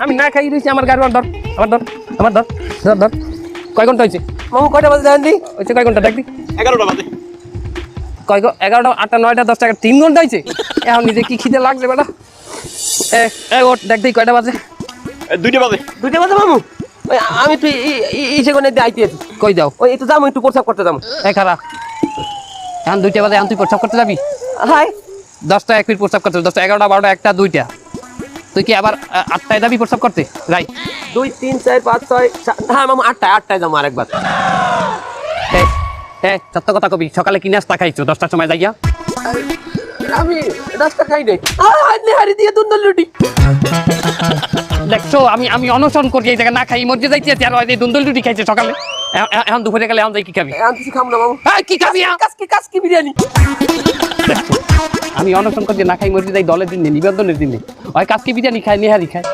আমি না খাই রয়েছি আমার গাড়ি ধর আমার ধর আমার ধর ধর ধর কয় ঘন্টা হয়েছে মামু কয়টা বাজে জানেন দি হয়েছে কয় ঘন্টা দেখ দি 11টা বাজে কয় 11টা 8টা 9টা 10টা 3 ঘন্টা হয়েছে এখন নিজে কি খিদে লাগছে বেটা ওট দেখ দি কয়টা বাজে 2টা বাজে 2টা বাজে মামু ওই আমি তুই ইসে কোনে আইতে আছি কই যাও ওই একটু যাবো একটু প্রস্তাব করতে যাবো খারাপ এখন 2টা বাজে এখন তুই প্রস্রাব করতে যাবি হাই 10টা 1 মিনিট প্রস্রাব করতে 10টা 11টা 12টা 1টা 2টা তুই কি আবার 8টায় যাবি প্রস্রাব করতে যাই 2 3 4 5 6 হ্যাঁ মামু 8টায় যাবো আরেকবার সত্য কথা কবি সকালে কি নাস্তা খাইছো 10টার সময় যাইয়া আমি নাস্তা খাই নাই হারি দিয়ে দুন্দল রুটি দেখছো আমি অনশন করি এই জায়গায় না খাই মর্জি যাইতে আর ওই দুন্দুল রুটি খাইছে সকালে এখন দুপুরে গেলে এখন যাই কি খাবি এখন কিছু খাম না মামু কি খাবি কাসকি বিরিয়ানি আমি অনশন করি না খাই মর্জি যাই দলের দিনে নিবন্ধনের দিনে ওই কাজকি বিরিয়ানি খাই নেহারি খাই